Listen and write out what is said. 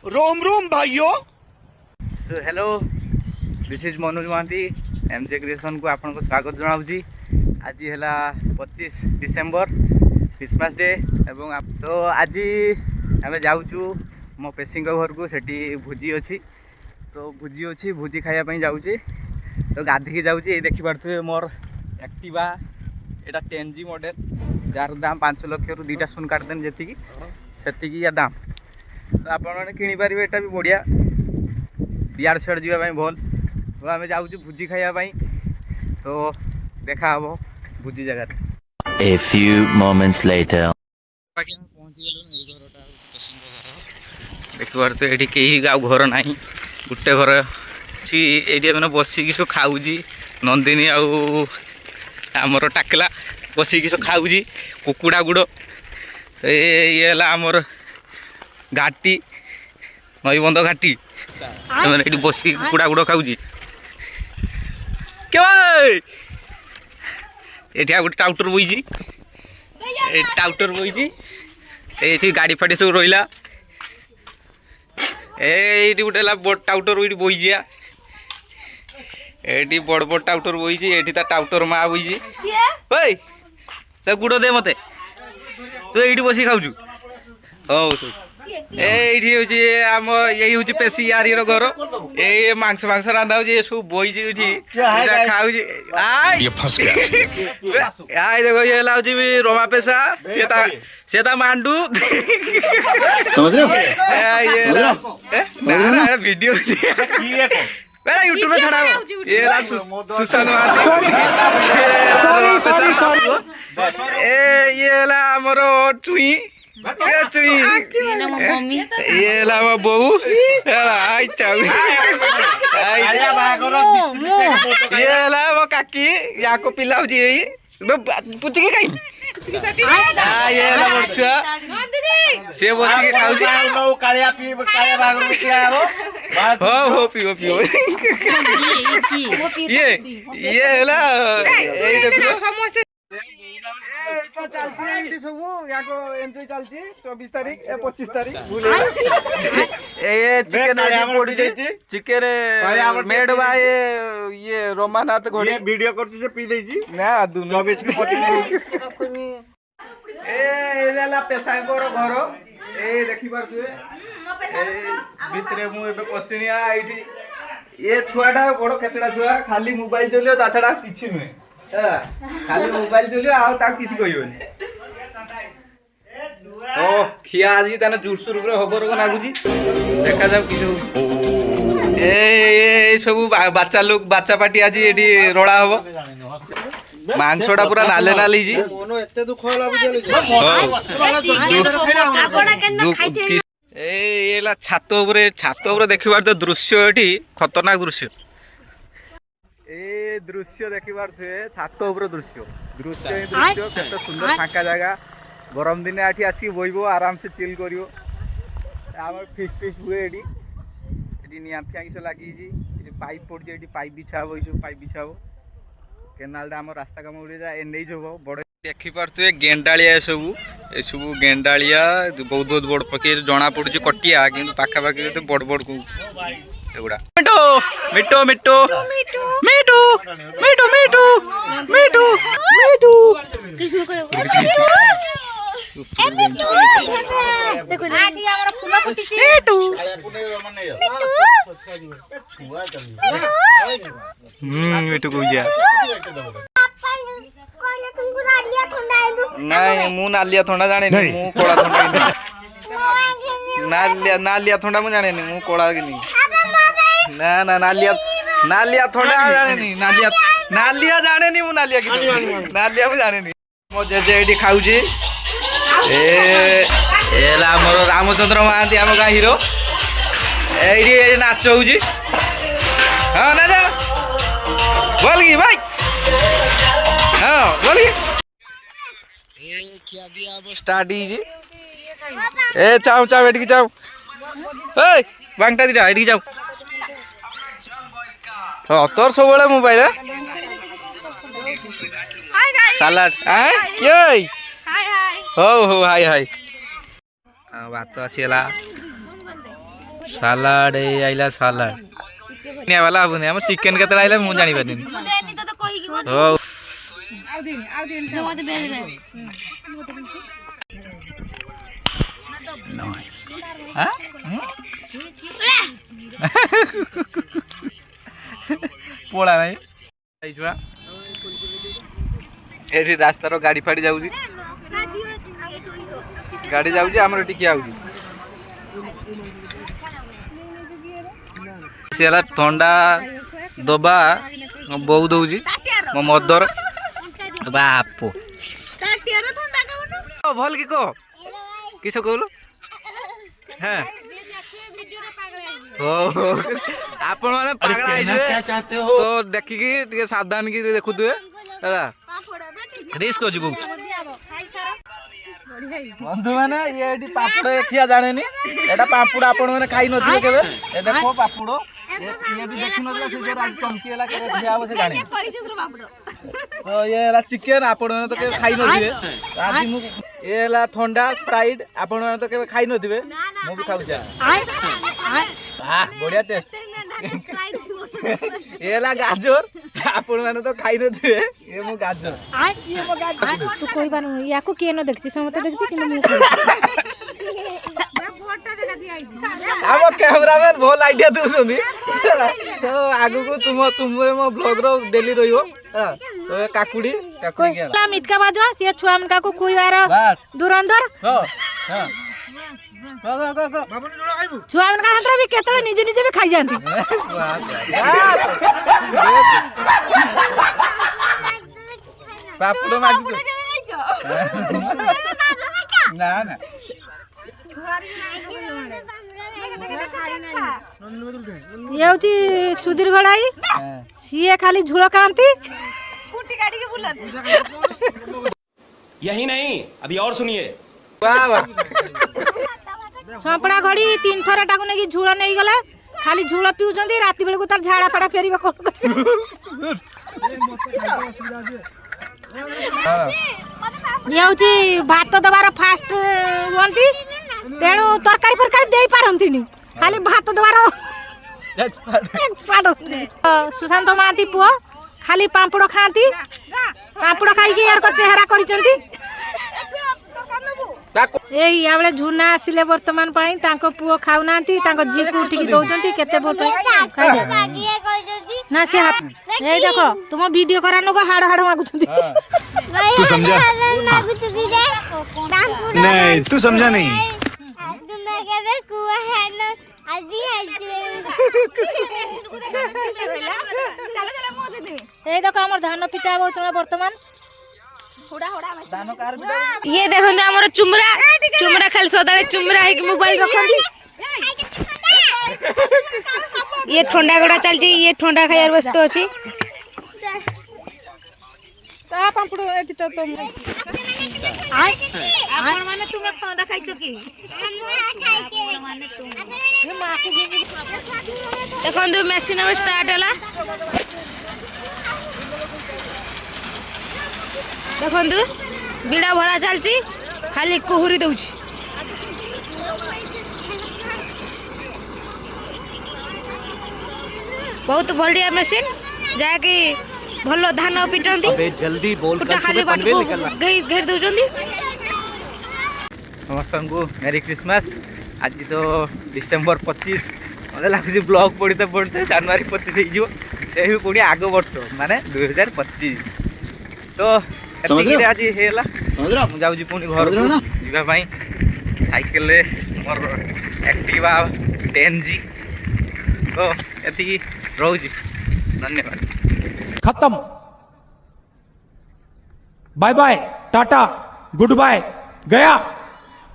रोम रोम भाइयों। तो hello, this is Manoj Mahanty MJ creation को आपको स्वागत जनाऊँगी। आज है 25 डिसेम्बर क्रिसमस डे एवं तो आज आम जाऊँ मो पेशी घर को सेठी भोजी अच्छी तो भोजी खायापी जाऊँगी तो गाधिकी जाऊँगी। देखिपे मोर एक्टिवा एटा 10G मॉडल जार दाम 5 लाख रु 2टा सुन काटदेन जी या दाम तो आप किपर एटा भी बढ़िया बियाड़ सियाड़ जावाई भल तो आम जाऊँ भोजी खायापी तो देखा हम भोजी जगह। A few moments later. देख तो ये कहीं घर ना गोटे घर अच्छी ये मैंने बसिकी सब खाऊँ नंदिनी आमर टाकला बसिकी सब खाऊँ कुकुड़ा गुड़ ये आमर घाटी नईबंध घाटी मैंने बस कुकुड़ा गुड़ खाऊँ क्या ये गोटे टाउटर बोई टाउटर बोई ये गाड़ी फाड़ी सब रहा ये गोटे बड़ टाउटर ये बोई ये बड़ बड़ टाउटर बोई ये टाउटर माँ बोई सब गुड़ दे मत तू ये बस खाऊ हूँ ये आम यही हूँ पेशी यार घर ये मांस मांस रांधा हो सब बोई खाऊ देखो ये हूँ रोमा पेशा सीता मांडू समझ रहे हो? वीडियो यूट्यूब में छड़ा ये सुशांत ये आमर चुई ये बहु ये मो काकी या को पिला पुचिकी कहीं ये छुआ से बसिक खाऊ पीओ पीओ ये चलती सब या 24 तारीख 25 तारीख ये चिकेन चिकेन मेड बा ये रोमानाथ घोड़ी वीडियो करती से पी देजी ना दुनो बीच के 25 ए पेशा घर ए देखि पारथुए भितरे मु एबे पसिनिया आईटी ये छुआटा बड़ केतडा छुआ खाली मोबाइल चलियो ता छडा किछि नुहे खाली मोबाइल चलियो आ ता किछि कहियोनी ओ खिया आज ताने जुरसुर रे खबर को लागुजी देखा जाऊ कि ए सब बच्चा लोग बच्चा पार्टी आज एडी रोड़ा हबो मांसटा पूरा नाले नाली जी मोनो एते दुख होला बुझले ए छात ऊपर देखिबार तो दृश्य एठी खतरनाक दृश्य ए दृश्य देखिबार थे छात ऊपर दृश्य दृश्य केते सुंदर फांका जगह गरम दिन आठी आसी बइबो आराम से चिल करियो आम फिश फिश हुए एटी नियांथिया किस लगी पाइप पड़ जाए पाइप बिछा हम ये पाइप बिछा हम केनाल आम रास्ता काम उड़े जा एन बड़ देखिपे गेंडाड़िया सब ये सब गेंडाड़िया बहुत बहुत बड़ पक्षी जना पड़ी कटिया कि पाखापाखि बड़ बड़ को एगुड़ा मिटो मिटो मिटो मिटो मिटो मिटो मिटू नहीं मु नालिया थोड़ा जाने मु कोला थोड़ा नालिया थोड़ा मु जाने मु कोला कि ना ना नालिया थोड़ा जाने नहीं नालिया जाने नहीं मु नालिया कि नालिया मु जाने नहीं मो जेजे एडी खाऊ छी एला हमर रामचंद्र महांती हम गाँ हीरो एडी नाच हो जी हां ना जा बोल की भाई हां बोल ए क्या दिया अब स्टार्ट जी ए चाऊ चाऊ एडी चाऊ ए बांगटा दिरा एडी जाऊ हां तोर सब बेले मोबाइल सालाड हां के हो हो हाय हाय भात आसीगला सालाड ए आइला सालाड ने वाला अब हम चिकन केते आइला मु जानि पानी हो हां पोड़ा नहीं छुआ एठी रास्ता रो गाड़ी फाड़ी जाउजी गाड़ी जाउजी हमर टिकी आउजी सेला ठंडा दबा बहु दउजी मो मदर बापो भल की को किस कहलु हां आपण माने पागल आइजे तो देखि के सावधान की देखु दे हैला रिस्क हो जिबो बंधु माने ये एडी पापड़ खिया जाने नी एटा पापड़ आपण माने खाई नथि केबे ए देखो पापड़ ये भी देखि नथि से जो आज चमकी वाला के खिया हो से जाने तो ये ला चिकन आपण माने तो के खाई नथिबे आज मु ये ला ठंडा स्प्राइट आपण माने तो के खाई नथिबे मु भी खाउ जा हां बढ़िया टेस्ट ये ला गाजर आपण माने तो खाई नथिबे ये मु गाजर तू कोई बार या को के न देखछि समत देखछि कि मु हम कैमरामैन बहुत आइडिया दउछंदी तो आगु को तुम मो ब्लॉग रो डेली रहियो तो काकुड़ी के ला मिटका बाजो से छुआ मनका को खुइबार दुरंदर हां हां go छुआ मनका हतरा भी केतले निजे निजे भी खाई जानती पापड़ मागु ना ना ये होची सुधीर घड़ाई सीए खाली झुलो कांती यही नहीं अभी और सुनिए वाह वाह सपड़ा घड़ी 3 थरा टाकु नेकी झुलो नै गले खाली झुलो पिउचंदी राती बेले को तार झाड़ा फाड़ा फेरीबा कोन ये होची भात दबार फास्ट होंती तेणु तरकारी फरकारी दे पारंतिनी खाली भात दबार एक्सपर्ट सुशांत महांती पुओ खाली पांपड़ खाती पांपड़ खाई के यार को चेहरा करिसंती एई आबले झुना आसिले वर्तमान पाई तांको पुओ खाउ नांती तांको जी को उठी दउचंती केते बोत खाइ दे ना से हाथ ए देखो तुम वीडियो करानो को हाड़ हाड़ मागुचंती तू समझा नहीं तू समझा नहीं ए देखो हमर धान पिटा वर्तमान ये देखो हमर चुमरा चुमरा खाली सदाले चुमरा है कि मोबाइल रखंदी ये ठंडा गड़ा चलती ये ठंडा खाइयार व्यस्त अछि ता पापड़ एटी तो तुम आय आपण माने तुमे ठंडा खाइछो की माने तुम ये माकू देखो मशीन में स्टार्ट होला देखो बीड़ा भरा चलती खाली कुहुरी दउछि बहुत बढ़िया मशीन जाके भलो धान पिटंती अबे जल्दी बोल कर खाली बाट घेर दउचंदी समस्त को मेरी क्रिसमस आज तो डिसेंबर 25 मत लगुच ब्लॉग पढ़ते पढ़ते जनवरी 25 हो से भी पुणी आग वर्ष माने 2025 तो आज जाऊँ पुणी घर जावाई साइकेल मोर एक्टिवा 10G तो ये रोज धन्यवाद खत्म बाय बाय टाटा गुड बाय गया।